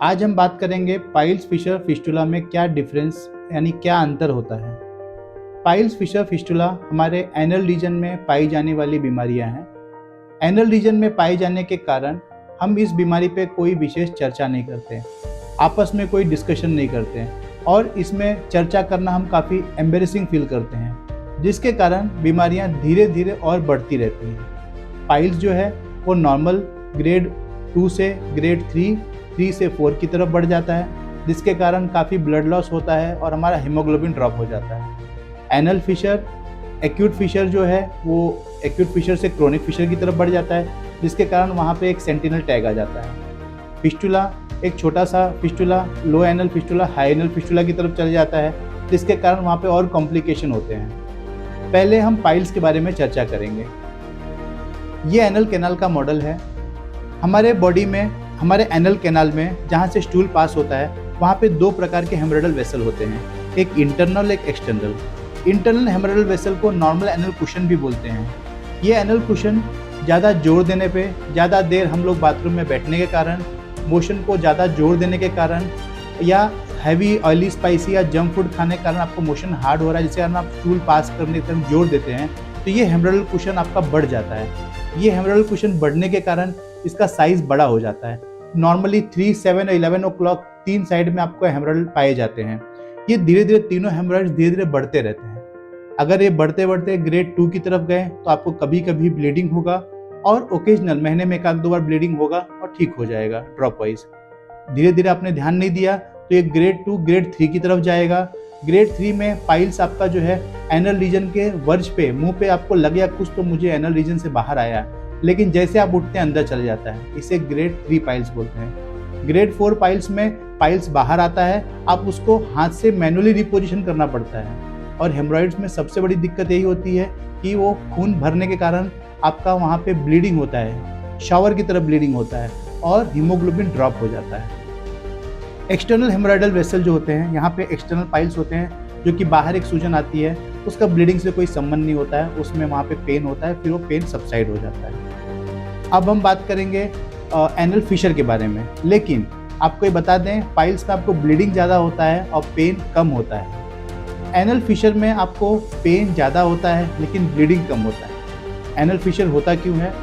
आज हम बात करेंगे पाइल्स फिशर फिस्टुला में क्या डिफरेंस यानी क्या अंतर होता है। पाइल्स फिशर फिस्टुला हमारे एनल रीजन में पाई जाने वाली बीमारियां हैं। एनल रीजन में पाए जाने के कारण हम इस बीमारी पे कोई विशेष चर्चा नहीं करते, आपस में कोई डिस्कशन नहीं करते हैं और इसमें चर्चा करना हम काफ़ी एम्बेरसिंग फील करते हैं, जिसके कारण बीमारियां धीरे धीरे और बढ़ती रहती हैं। पाइल्स जो है वो नॉर्मल ग्रेड 2 से ग्रेड 3 से 4 की तरफ बढ़ जाता है, जिसके कारण काफ़ी ब्लड लॉस होता है और हमारा हीमोग्लोबिन ड्रॉप हो जाता है। एनल फिशर एक्यूट फिशर जो है वो एक्यूट फिशर से क्रोनिक फिशर की तरफ बढ़ जाता है, जिसके कारण वहाँ पे एक सेंटिनल टैग आ जाता है। फिस्टुला एक छोटा सा fistula low anal fistula high anal fistula की तरफ चले जाता है, जिसके कारण वहाँ पे और कॉम्प्लिकेशन होते हैं। पहले हम पाइल्स के बारे में चर्चा करेंगे। ये एनल कैनाल का मॉडल है। हमारे बॉडी में हमारे एनल कैनाल में जहाँ से स्टूल पास होता है वहाँ पे दो प्रकार के हेमोरेडल वेसल होते हैं, एक इंटरनल एक एक्सटर्नल। इंटरनल हेमोरेडल वेसल को नॉर्मल एनल कुशन भी बोलते हैं। ये एनल कुशन ज़्यादा जोर देने पे, ज़्यादा देर हम लोग बाथरूम में बैठने के कारण, मोशन को ज़्यादा जोर देने के कारण या हैवी ऑयली स्पाइसी या जंक फूड खाने के कारण आपको मोशन हार्ड हो रहा है, जिसके कारण आप स्टूल पास करने की तरफ जोर देते हैं, तो ये हेमोरेडल कुशन आपका बढ़ जाता है। ये हेमोरेडल कुशन बढ़ने के कारण इसका साइज़ बड़ा हो जाता है। नॉर्मली 3, 7 और 11 o'clock तीन साइड में आपको हेमोरेडल पाए जाते हैं। ये धीरे धीरे तीनों हेमोरेड्स धीरे धीरे बढ़ते रहते हैं। अगर ये बढ़ते बढ़ते ग्रेड 2 की तरफ गए तो आपको कभी कभी ब्लीडिंग होगा और ओकेजनल महीने में 1-2 बार ब्लीडिंग होगा और ठीक हो जाएगा ड्रॉप वाइज। धीरे धीरे आपने ध्यान नहीं दिया तो ये ग्रेड 2 ग्रेड 3 की तरफ जाएगा। ग्रेड 3 में पाइल्स आपका जो है एनल रीजन के वर्ज पे, मुंह पे आपको लगेगा कुछ तो मुझे एनल रीजन से बाहर आया, लेकिन जैसे आप उठते हैं अंदर चले जाता है। इसे ग्रेड 3 पाइल्स बोलते हैं। ग्रेड 4 पाइल्स में पाइल्स बाहर आता है, आप उसको हाथ से मैनुअली रिपोजिशन करना पड़ता है। और हेमोरॉइड्स में सबसे बड़ी दिक्कत यही होती है कि वो खून भरने के कारण आपका वहाँ पे ब्लीडिंग होता है, शावर की तरफ ब्लीडिंग होता है और हीमोग्लोबिन ड्रॉप हो जाता है। एक्सटर्नल हेमोरॉइडल वेसल जो होते हैं, यहाँ पे एक्सटर्नल पाइल्स होते हैं जो कि बाहर एक सूजन आती है, उसका ब्लीडिंग से कोई संबंध नहीं होता है, उसमें वहाँ पे पेन होता है, फिर वो पेन सबसाइड हो जाता है। अब हम बात करेंगे एनल फिशर के बारे में, लेकिन आपको ये बता दें पाइल्स में आपको ब्लीडिंग ज़्यादा होता है और पेन कम होता है। एनल फिशर में आपको पेन ज़्यादा होता है लेकिन ब्लीडिंग कम होता है। एनल फिशर होता क्यों है?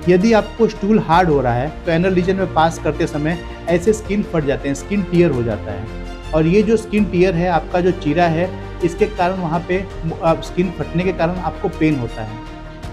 यदि आपको स्टूल हार्ड हो रहा है तो एनल रीजन में पास करते समय ऐसे स्किन फट जाते हैं, स्किन टियर हो जाता है। और ये जो स्किन टियर है, आपका जो चीरा है, इसके कारण वहाँ पे स्किन फटने के कारण आपको पेन होता है।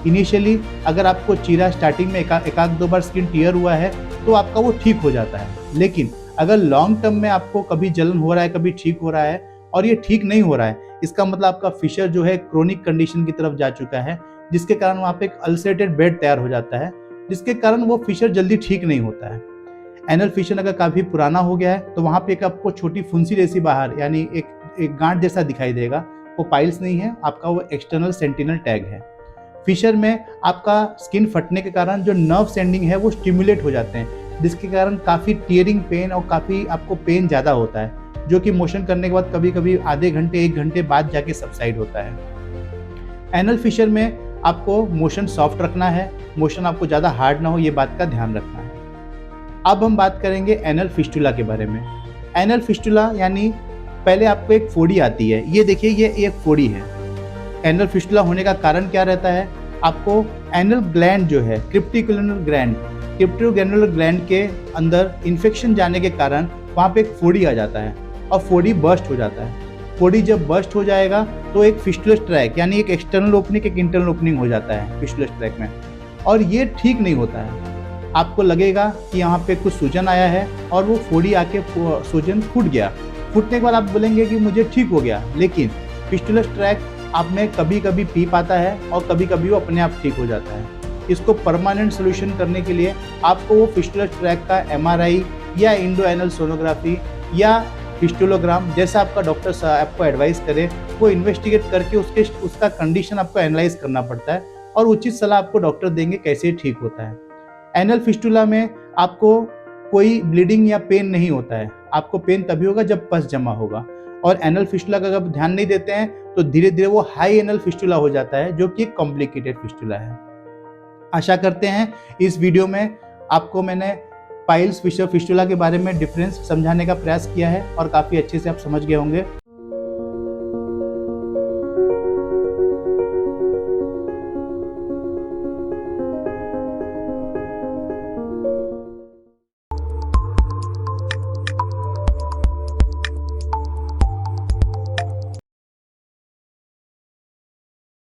इनिशियली अगर आपको चीरा स्टार्टिंग में एक 2 बार स्किन टियर हुआ है तो आपका वो ठीक हो जाता है, लेकिन अगर लॉन्ग टर्म में आपको कभी जलन हो रहा है, कभी ठीक हो रहा है और ये ठीक नहीं हो रहा है, इसका मतलब आपका फिशर जो है क्रोनिक कंडीशन की तरफ जा चुका है, जिसके कारण वहाँ पे एक अल्सरेटेड बेड तैयार हो जाता है, जिसके कारण वो फिशर जल्दी ठीक नहीं होता है। एनल फिशर अगर काफ़ी पुराना हो गया है तो वहाँ पे एक आपको छोटी फुंसी जैसी बाहर यानी एक गांठ जैसा दिखाई देगा, वो पाइल्स नहीं है, आपका वो एक्सटर्नल सेंटिनल टैग है। फिशर में आपका स्किन फटने के कारण जो नर्व सेंडिंग है वो स्टिमुलेट हो जाते हैं, जिसके कारण काफ़ी टीयरिंग पेन और काफ़ी आपको पेन ज़्यादा होता है, जो कि मोशन करने के बाद कभी कभी आधे घंटे 1 घंटे बाद जाके सबसाइड होता है। एनल फिशर में आपको मोशन सॉफ्ट रखना है, मोशन आपको ज़्यादा हार्ड ना हो, ये बात का ध्यान रखना है। अब हम बात करेंगे एनल फिस्टुला के बारे में। एनल फिस्टुला यानी पहले आपको एक फोड़ी आती है, ये देखिए ये एक फोड़ी है। एनल फिस्टुला होने का कारण क्या रहता है? आपको एनल ग्लैंड जो है क्रिप्टोग्रैनुलर ग्लैंड के अंदर इन्फेक्शन जाने के कारण वहाँ पे एक फोड़ी आ जाता है और फोड़ी बर्स्ट हो जाता है। फोड़ी जब बर्स्ट हो जाएगा तो एक फिस्टुलस ट्रैक यानी एक एक्सटर्नल ओपनिंग एक इंटरनल ओपनिंग हो जाता है फिस्टुलस ट्रैक में, और ये ठीक नहीं होता है। आपको लगेगा कि यहाँ पे कुछ सूजन आया है और वो फोड़ी आके सूजन फूट गया। फूटने के बाद आप बोलेंगे कि मुझे ठीक हो गया, लेकिन फिस्टुलस ट्रैक आप में कभी कभी पीप आता है और कभी कभी वो अपने आप ठीक हो जाता है। इसको परमानेंट सोल्यूशन करने के लिए आपको वो फिस्टुलस ट्रैक का MRI या इंडो एनल सोनोग्राफी या फिस्टुलोग्राम, जैसा आपका डॉक्टर आपको एडवाइस करे, वो इन्वेस्टिगेट करके उसका कंडीशन आपको एनालाइज करना पड़ता है और उचित सलाह आपको डॉक्टर देंगे कैसे ठीक होता है। एनल फिस्टुला में आपको कोई ब्लीडिंग या पेन नहीं होता है, आपको पेन तभी होगा जब पस जमा होगा। और एनल फिस्टुला का अगर ध्यान नहीं देते हैं तो धीरे धीरे वो हाई एनल फिस्टुला हो जाता है, जो कि कॉम्प्लिकेटेड फिस्टुला है। आशा करते हैं इस वीडियो में आपको मैंने पाइल्स फिशर फिस्टुला के बारे में डिफरेंस समझाने का प्रयास किया है और काफ़ी अच्छे से आप समझ गए होंगे।